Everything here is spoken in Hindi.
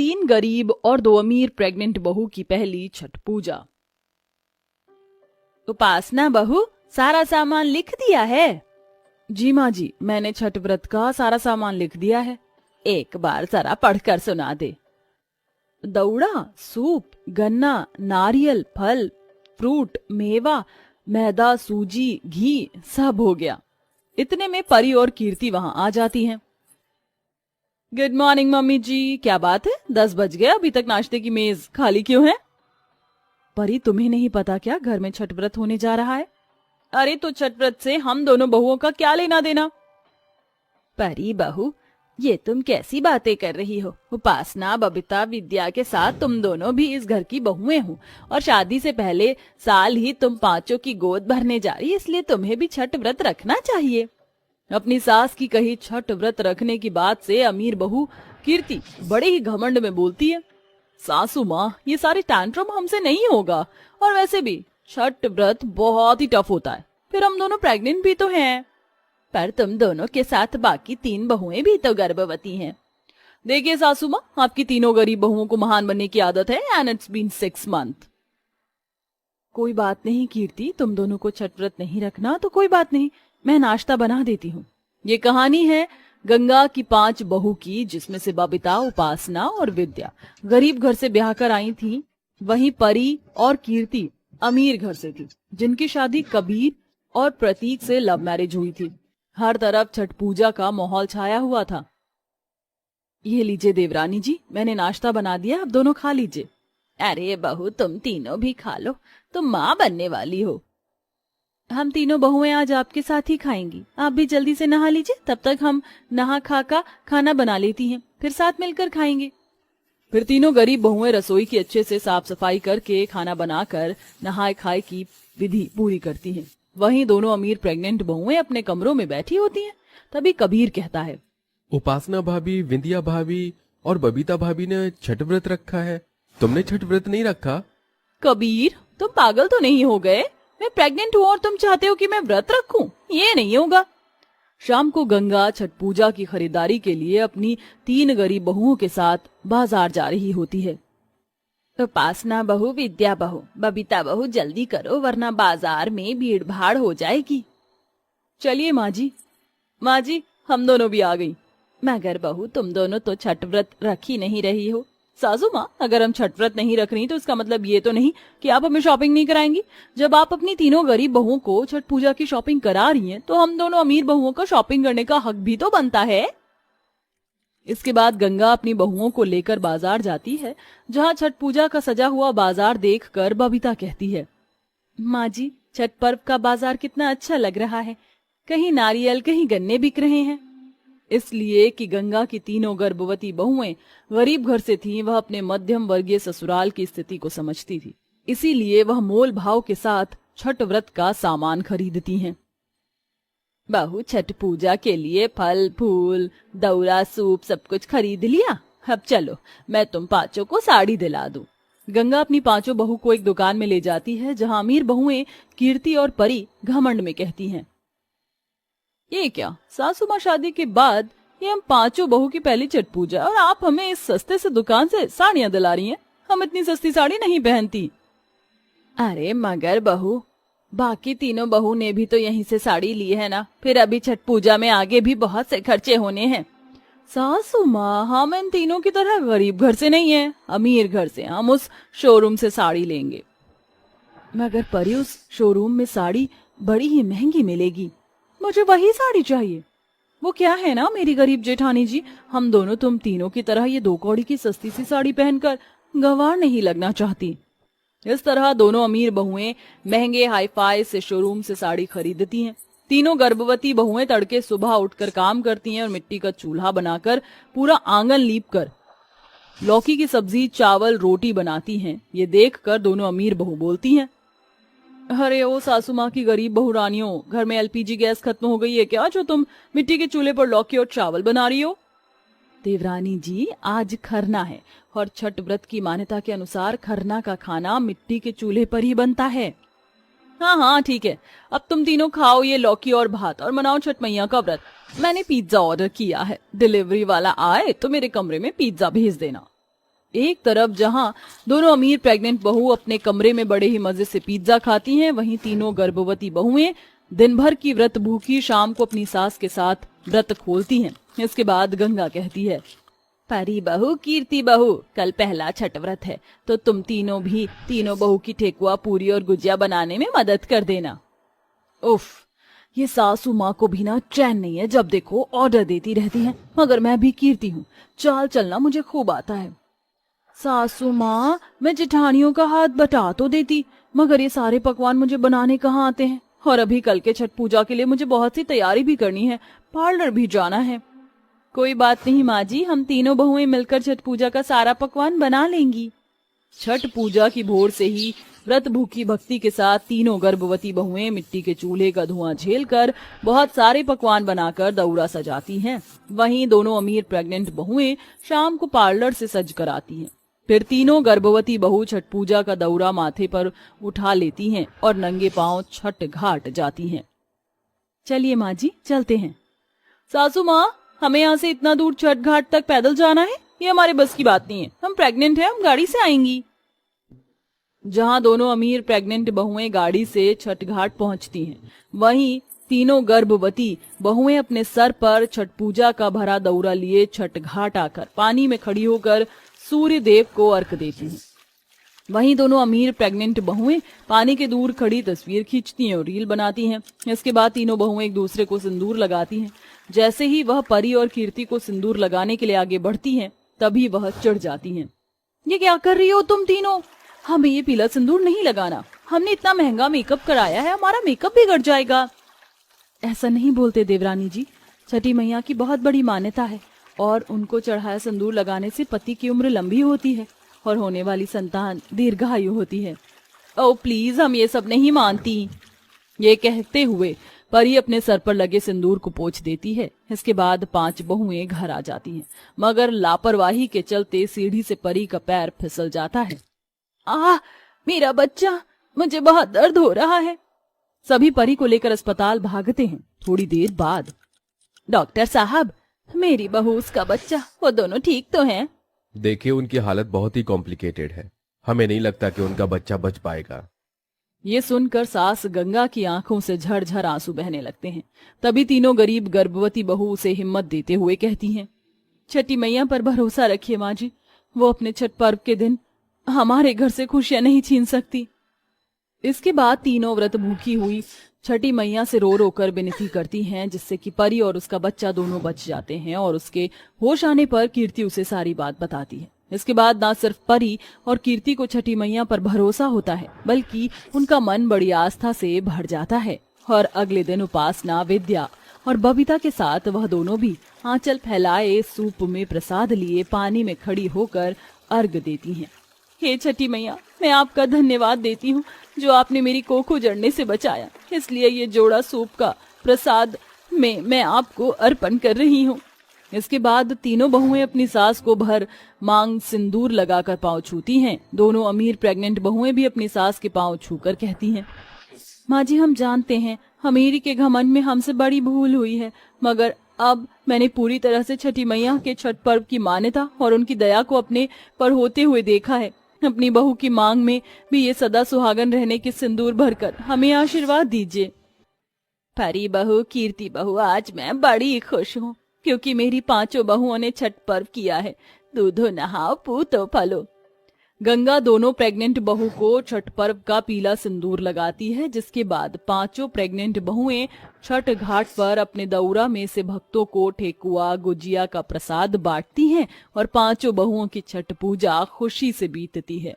3 गरीब और 2 अमीर प्रेग्नेंट बहू की पहली छठ पूजा। उपासना बहू, सारा सामान लिख दिया है? जी माँ जी, मैंने छठ व्रत का सारा सामान लिख दिया है। एक बार जरा पढ़कर सुना दे। दौड़ा, सूप, गन्ना, नारियल, फल, फ्रूट, मेवा, मैदा, सूजी, घी सब हो गया। इतने में परी और कीर्ति वहां आ जाती हैं। गुड मॉर्निंग मम्मी जी, क्या बात है, 10 बज गए, अभी तक नाश्ते की मेज खाली क्यों है? परी, तुम्हें नहीं पता क्या घर में छठ व्रत होने जा रहा है? अरे तो छठ व्रत से हम दोनों बहुओं का क्या लेना देना? परी बहू, ये तुम कैसी बातें कर रही हो? उपासना, बबीता, विद्या के साथ तुम दोनों भी इस घर की बहुएं हो और शादी से पहले साल ही तुम पांचों की गोद भरने जा रही, इसलिए तुम्हें भी छठ व्रत रखना चाहिए। अपनी सास की कही छठ व्रत रखने की बात से अमीर बहू कीर्ति बड़े ही घमंड में बोलती है, सासू माँ, ये सारे टैंट्रम हमसे नहीं होगा, और वैसे भी छठ व्रत बहुत ही टफ होता है, फिर हम दोनों प्रेग्नेंट भी तो हैं। पर तुम दोनों के साथ बाकी 3 बहुएं भी तो गर्भवती हैं। देखिए सासू माँ, आपकी तीनों गरीब बहुओं को महान बनने की आदत है, एंड इट्स बीन 6 मंथ। कोई बात नहीं कीर्ति, तुम दोनों को छठ व्रत नहीं रखना तो कोई बात नहीं, मैं नाश्ता बना देती हूँ। ये कहानी है गंगा की 5 बहू की, जिसमें से बबीता, उपासना और विद्या गरीब घर से ब्याह कर आई थी। वहीं परी और कीर्ति अमीर घर से थी, जिनकी शादी कबीर और प्रतीक से लव मैरिज हुई थी। हर तरफ छठ पूजा का माहौल छाया हुआ था। ये लीजिए देवरानी जी, मैंने नाश्ता बना दिया, आप दोनों खा लीजिए। अरे बहू, तुम तीनों भी खा लो, तुम माँ बनने वाली हो। हम तीनों बहुएं आज आपके साथ ही खाएंगी, आप भी जल्दी से नहा लीजिए, तब तक हम नहा खा का खाना बना लेती हैं, फिर साथ मिलकर खाएंगे। फिर तीनों गरीब बहुएं रसोई की अच्छे से साफ सफाई करके खाना बनाकर नहाए खाए की विधि पूरी करती हैं। वहीं दोनों अमीर प्रेग्नेंट बहुएं अपने कमरों में बैठी होती हैं। तभी कबीर कहता है, उपासना भाभी, विंध्या भाभी और बबीता भाभी ने छठ व्रत रखा है, तुमने छठ व्रत नहीं रखा? कबीर, तुम पागल तो नहीं हो गए? मैं प्रेग्नेंट हूँ और तुम चाहते हो कि मैं व्रत रखूं? ये नहीं होगा। शाम को गंगा छठ पूजा की खरीदारी के लिए अपनी 3 गरीब बहुओं के साथ बाजार जा रही होती है। उपासना बहू, विद्या बहू, बबीता बहू, जल्दी करो वरना बाजार में भीड़ भाड़ हो जाएगी। चलिए माँ जी। माँ जी, हम दोनों भी आ गई। मगर बहू, तुम दोनों तो छठ व्रत रख ही नहीं रही हो। सासू माँ, अगर हम छठ व्रत नहीं रख रही तो इसका मतलब ये तो नहीं कि आप हमें शॉपिंग नहीं कराएंगी। जब आप अपनी तीनों गरीब बहुओं को छठ पूजा की शॉपिंग करा रही हैं, तो हम दोनों अमीर बहुओं का शॉपिंग करने का हक भी तो बनता है। इसके बाद गंगा अपनी बहुओं को लेकर बाजार जाती है, जहाँ छठ पूजा का सजा हुआ बाजार देखकर बबीता कहती है, माँ जी, छठ पर्व का बाजार कितना अच्छा लग रहा है, कहीं नारियल, कहीं गन्ने बिक रहे हैं। इसलिए कि गंगा की तीनों गर्भवती बहुएं गरीब घर से थीं, वह अपने मध्यम वर्गीय ससुराल की स्थिति को समझती थी। इसीलिए वह मोल भाव के साथ छठ व्रत का सामान खरीदती हैं। बहू, छठ पूजा के लिए फल, फूल, दौरा, सूप सब कुछ खरीद लिया। अब चलो, मैं तुम पांचों को साड़ी दिला दूं। गंगा अपनी 5 बहू को एक दुकान में ले जाती है, जहां अमीर बहुएं कीर्ति और परी घमंड में कहती हैं, ये क्या सासू माँ, शादी के बाद ये हम 5 बहू की पहली छठ पूजा और आप हमें इस सस्ते से दुकान से साड़ियां दिला रही हैं? हम इतनी सस्ती साड़ी नहीं पहनती। अरे मगर बहू, बाकी तीनों बहू ने भी तो यहीं से साड़ी ली है ना, फिर अभी छठ पूजा में आगे भी बहुत से खर्चे होने हैं। सासू माँ, हम इन तीनों की तरह गरीब घर से नहीं है, अमीर घर से, हम उस शोरूम से साड़ी लेंगे। मगर परी, उस शोरूम में साड़ी बड़ी ही महंगी मिलेगी, मुझे वही साड़ी चाहिए। वो क्या है ना मेरी गरीब जेठानी जी, हम दोनों तुम तीनों की तरह ये 2 कौड़ी की सस्ती सी साड़ी पहनकर गंवार नहीं लगना चाहती। इस तरह दोनों अमीर बहुएं महंगे हाईफाई से शोरूम से साड़ी खरीदती हैं। तीनों गर्भवती बहुएं तड़के सुबह उठकर काम करती हैं और मिट्टी का चूल्हा बनाकर पूरा आंगन लीप कर लौकी की सब्जी, चावल, रोटी बनाती हैं। ये देखकर दोनों अमीर बहू बोलती हैं, अरे ओ सासू माँ की गरीब बहू रानियों, घर में एलपीजी गैस खत्म हो गई है क्या, जो तुम मिट्टी के चूल्हे पर लौकी और चावल बना रही हो? देवरानी जी, आज खरना है और छठ व्रत की मान्यता के अनुसार खरना का खाना मिट्टी के चूल्हे पर ही बनता है। हाँ हाँ ठीक है, अब तुम तीनों खाओ ये लौकी और भात और मनाओ छठ मैया का व्रत। मैंने पिज्जा ऑर्डर किया है, डिलीवरी वाला आए तो मेरे कमरे में पिज्जा भेज देना। एक तरफ जहां दोनों अमीर प्रेग्नेंट बहू अपने कमरे में बड़े ही मजे से पिज्जा खाती हैं, वहीं तीनों गर्भवती बहुएं दिन भर की व्रत भूखी शाम को अपनी सास के साथ व्रत खोलती हैं। इसके बाद गंगा कहती है, परी बहू, कीर्ति बहू, कल पहला छठ व्रत है, तो तुम तीनों बहू की ठेकुआ, पूरी और गुजिया बनाने में मदद कर देना। उफ, ये सासू माँ को भी ना चैन नहीं है, जब देखो ऑर्डर देती रहती हैं, मगर मैं भी कीर्ति हूँ, चाल चलना मुझे खूब आता है। सासू माँ, मैं जेठानियों का हाथ बटा तो देती, मगर ये सारे पकवान मुझे बनाने कहाँ आते हैं, और अभी कल के छठ पूजा के लिए मुझे बहुत सी तैयारी भी करनी है, पार्लर भी जाना है। कोई बात नहीं माँ जी, हम तीनों बहुएं मिलकर छठ पूजा का सारा पकवान बना लेंगी। छठ पूजा की भोर से ही व्रत भूखी भक्ति के साथ तीनों गर्भवती बहुएं मिट्टी के चूल्हे का धुआं झेलकर बहुत सारे पकवान बनाकर दौरा सजाती हैं। वहीं दोनों अमीर प्रेग्नेंट बहुएं शाम को पार्लर से सज कर आती हैं। फिर तीनों गर्भवती बहू छठ पूजा का दौरा माथे पर उठा लेती हैं और नंगे पांव छठ घाट जाती हैं। चलिए माँ जी, चलते हैं। सासू माँ, हमें यहाँ से इतना दूर छठ घाट तक पैदल जाना है, ये हमारे बस की बात नहीं है, हम प्रेग्नेंट हैं, हम गाड़ी से आएंगी। जहाँ दोनों अमीर प्रेग्नेंट बहुएं गाड़ी से छठ घाट पहुँचती हैं, वहीं तीनों गर्भवती बहुएं अपने सर पर छठ पूजा का भरा दौरा लिए छठ घाट आकर पानी में खड़ी होकर सूर्य देव को अर्घ देती हैं। वहीं दोनों अमीर प्रेग्नेंट बहुएं पानी के दूर खड़ी तस्वीर खींचती हैं और रील बनाती हैं। इसके बाद तीनों बहुएं एक दूसरे को सिंदूर लगाती हैं। जैसे ही वह परी और कीर्ति को सिंदूर लगाने के लिए आगे बढ़ती हैं, तभी वह चिढ़ जाती हैं। ये क्या कर रही हो तुम तीनों? हमें ये पीला सिंदूर नहीं लगाना, हमने इतना महंगा मेकअप कराया है, हमारा मेकअप बिगड़ जाएगा। ऐसा नहीं बोलते देवरानी जी, छठी मैया की बहुत बड़ी मान्यता है और उनको चढ़ाया सिंदूर लगाने से पति की उम्र लंबी होती है और होने वाली संतान दीर्घायु होती है। ओह प्लीज, हम ये सब नहीं मानती। ये कहते हुए परी अपने सर पर लगे सिंदूर को पोंछ देती है। इसके बाद 5 बहुएं घर आ जाती हैं, मगर लापरवाही के चलते सीढ़ी से परी का पैर फिसल जाता है। मेरा बच्चा, मुझे बहुत दर्द हो रहा है। सभी परी को लेकर अस्पताल भागते हैं। थोड़ी देर बाद, डॉक्टर साहब, मेरी बहू, उसका बच्चा, वो दोनों ठीक तो हैं? देखिए, उनकी हालत बहुत ही कॉम्प्लिकेटेड है, हमें नहीं लगता कि उनका बच्चा बच पाएगा। ये सुनकर सास गंगा की आंखों से झरझर आंसू बहने लगते हैं। तभी तीनों गरीब गर्भवती बहू उसे हिम्मत देते हुए कहती हैं, छठी मैया पर भरोसा रखिए माँ जी, वो अपने छठ पर्व के दिन हमारे घर से खुशियां नहीं छीन सकती। इसके बाद तीनों व्रत भूखी हुई छठी मैया से रो रो कर विनती करती हैं, जिससे कि परी और उसका बच्चा दोनों बच जाते हैं और उसके होश आने पर कीर्ति उसे सारी बात बताती है। इसके बाद न सिर्फ परी और कीर्ति को छठी मैया पर भरोसा होता है, बल्कि उनका मन बड़ी आस्था से भर जाता है और अगले दिन उपासना, विद्या और बबीता के साथ वह दोनों भी आंचल फैलाए सूप में प्रसाद लिए पानी में खड़ी होकर अर्घ देती हैं। हे छठी मैया, मैं आपका धन्यवाद देती हूँ जो आपने मेरी कोख उजड़ने से बचाया, इसलिए ये जोड़ा सूप का प्रसाद मैं आपको अर्पण कर रही हूँ। इसके बाद तीनों बहुएं अपनी सास को भर मांग सिंदूर लगाकर पांव छूती हैं। दोनों अमीर प्रेग्नेंट बहुएं भी अपनी सास के पांव छूकर कहती हैं, माँ जी, हम जानते हैं अमीरी के घमंड में हमसे बड़ी भूल हुई है, मगर अब मैंने पूरी तरह से छठी मैया के छठ पर्व की मान्यता और उनकी दया को अपने पर होते हुए देखा है। अपनी बहू की मांग में भी ये सदा सुहागन रहने के सिंदूर भरकर हमें आशीर्वाद दीजिए। परी बहू, कीर्ति बहू, आज मैं बड़ी खुश हूँ क्योंकि मेरी 5 बहुओं ने छठ पर्व किया है। दूधो नहाओ, पूतो फलो। गंगा दोनों प्रेग्नेंट बहू को छठ पर्व का पीला सिंदूर लगाती है, जिसके बाद 5 प्रेग्नेंट बहुएं छठ घाट पर अपने दौरा में से भक्तों को ठेकुआ, गुजिया का प्रसाद बांटती हैं और 5 बहुओं की छठ पूजा खुशी से बीतती है।